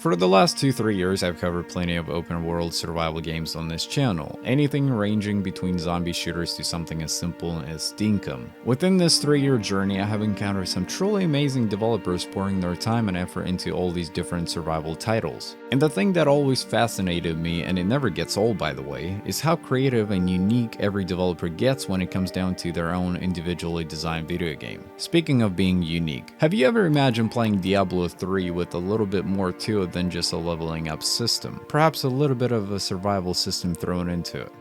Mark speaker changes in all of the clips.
Speaker 1: For the last 2-3 years, I've covered plenty of open world survival games on this channel, anything ranging between zombie shooters to something as simple as Dinkum. Within this 3-year journey, I have encountered some truly amazing developers pouring their time and effort into all these different survival titles. And the thing that always fascinated me, and it never gets old by the way, is how creative and unique every developer gets when it comes down to their own individually designed video game. Speaking of being unique, have you ever imagined playing Diablo 3 with a little bit more to it than just a leveling up system? Perhaps a little bit of a survival system thrown into it.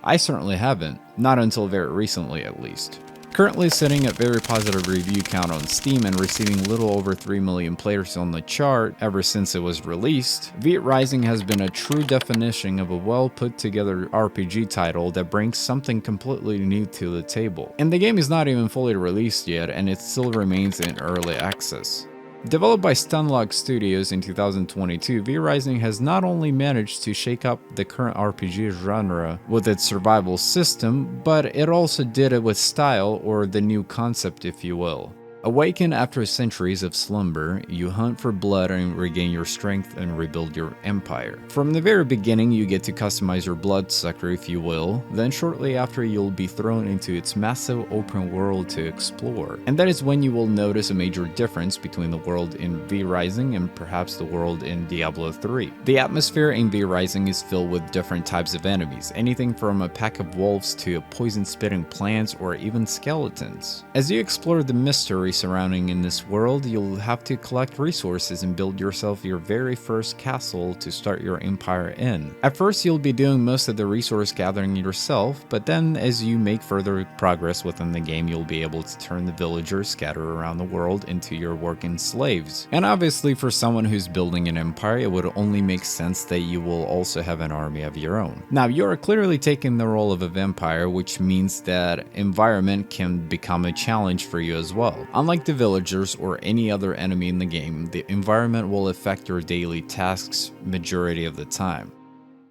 Speaker 1: I certainly haven't, not until very recently at least. Currently sitting at very positive review count on Steam and receiving little over 3 million players on the chart ever since it was released, V Rising has been a true definition of a well put together RPG title that brings something completely new to the table. And the game is not even fully released yet, and it still remains in early access. Developed by Stunlock Studios in 2022, V Rising has not only managed to shake up the current RPG genre with its survival system, but it also did it with style, or the new concept if you will. Awakened after centuries of slumber, you hunt for blood and regain your strength and rebuild your empire. From the very beginning, you get to customize your bloodsucker if you will, then shortly after you'll be thrown into its massive open world to explore. And that is when you will notice a major difference between the world in V Rising and perhaps the world in Diablo 3. The atmosphere in V Rising is filled with different types of enemies, anything from a pack of wolves to poison-spitting plants or even skeletons. As you explore the mystery surrounding in this world, you'll have to collect resources and build yourself your very first castle to start your empire in. At first you'll be doing most of the resource gathering yourself, but then as you make further progress within the game, you'll be able to turn the villagers scattered around the world into your working slaves. And obviously for someone who's building an empire, it would only make sense that you will also have an army of your own. Now you are clearly taking the role of a vampire, which means that environment can become a challenge for you as well. Unlike the villagers or any other enemy in the game, the environment will affect your daily tasks majority of the time.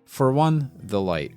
Speaker 1: For one, the light.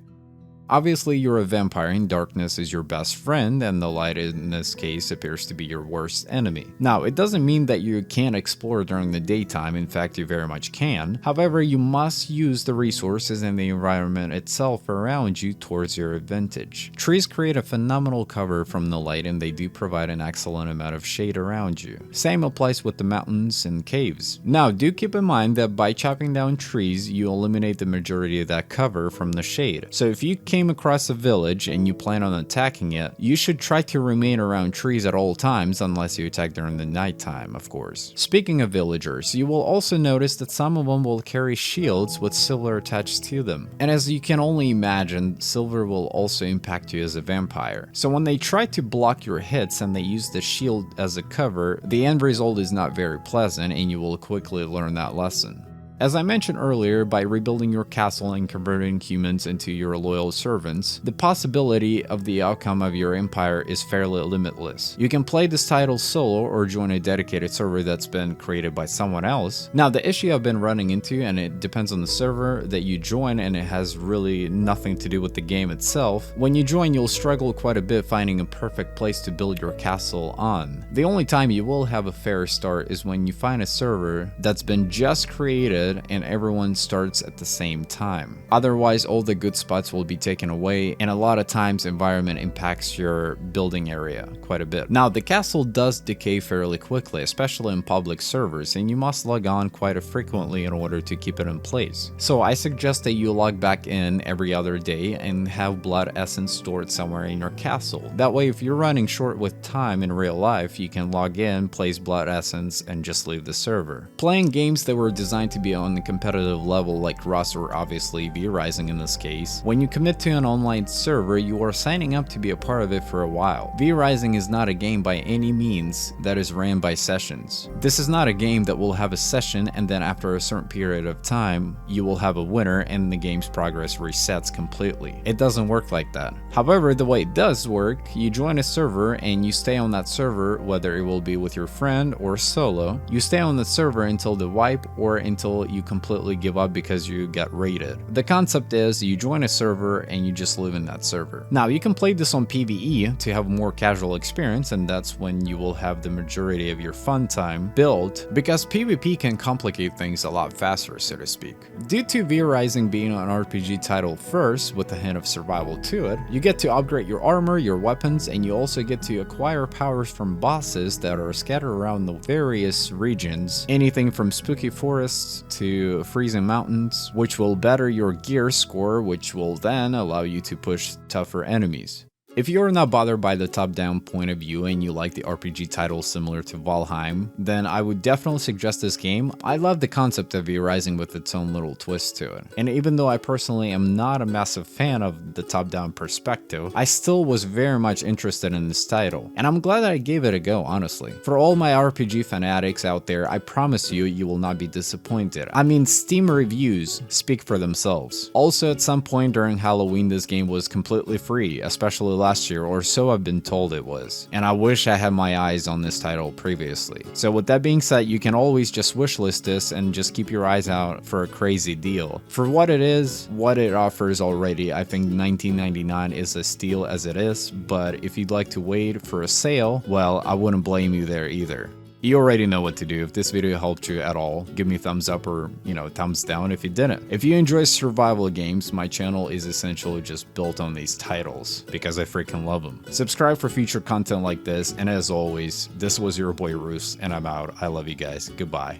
Speaker 1: Obviously, you're a vampire and darkness is your best friend, and the light in this case appears to be your worst enemy. Now, it doesn't mean that you can't explore during the daytime, in fact you very much can. However, you must use the resources and the environment itself around you towards your advantage. Trees create a phenomenal cover from the light, and they do provide an excellent amount of shade around you. Same applies with the mountains and caves. Now, do keep in mind that by chopping down trees, you eliminate the majority of that cover from the shade. So if you came across a village and you plan on attacking it, you should try to remain around trees at all times unless you attack during the nighttime, of course. Speaking of villagers, you will also notice that some of them will carry shields with silver attached to them. And as you can only imagine, silver will also impact you as a vampire. So when they try to block your hits and they use the shield as a cover, the end result is not very pleasant, and you will quickly learn that lesson. As I mentioned earlier, by rebuilding your castle and converting humans into your loyal servants, the possibility of the outcome of your empire is fairly limitless. You can play this title solo or join a dedicated server that's been created by someone else. Now, the issue I've been running into, and it depends on the server that you join, and it has really nothing to do with the game itself, when you join you'll struggle quite a bit finding a perfect place to build your castle on. The only time you will have a fair start is when you find a server that's been just created and everyone starts at the same time. Otherwise, all the good spots will be taken away, and a lot of times environment impacts your building area quite a bit. Now, the castle does decay fairly quickly, especially in public servers, and you must log on quite frequently in order to keep it in place. So I suggest that you log back in every other day and have blood essence stored somewhere in your castle. That way, if you're running short with time in real life, you can log in, place blood essence, and just leave the server. Playing games that were designed to be on the competitive level like Rust, or obviously V Rising in this case, when you commit to an online server, you are signing up to be a part of it for a while. V Rising is not a game by any means that is ran by sessions. This is not a game that will have a session and then after a certain period of time, you will have a winner and the game's progress resets completely. It doesn't work like that. However, the way it does work, you join a server and you stay on that server, whether it will be with your friend or solo. You stay on the server until the wipe or until you completely give up because you get raided. The concept is you join a server and you just live in that server. Now you can play this on PvE to have a more casual experience, and that's when you will have the majority of your fun time built, because PvP can complicate things a lot faster, so to speak. Due to V Rising being an RPG title first with a hint of survival to it, you get to upgrade your armor, your weapons, and you also get to acquire powers from bosses that are scattered around the various regions, anything from spooky forests to freezing mountains, which will better your gear score, which will then allow you to push tougher enemies. If you're not bothered by the top-down point of view and you like the RPG titles similar to Valheim, then I would definitely suggest this game. I love the concept of V Rising with its own little twist to it. And even though I personally am not a massive fan of the top-down perspective, I still was very much interested in this title. And I'm glad that I gave it a go, honestly. For all my RPG fanatics out there, I promise you, you will not be disappointed. I mean, Steam reviews speak for themselves. Also, at some point during Halloween, this game was completely free, especially last year, or so I've been told it was. And I wish I had my eyes on this title previously. So with that being said, you can always just wishlist this and just keep your eyes out for a crazy deal. For what it is, what it offers already, I think $19.99 is a steal as it is, but if you'd like to wait for a sale, well, I wouldn't blame you there either. You already know what to do. If this video helped you at all, give me a thumbs up or, thumbs down if you didn't. If you enjoy survival games, my channel is essentially just built on these titles because I freaking love them. Subscribe for future content like this, and as always, this was your boy Roos, and I'm out. I love you guys. Goodbye.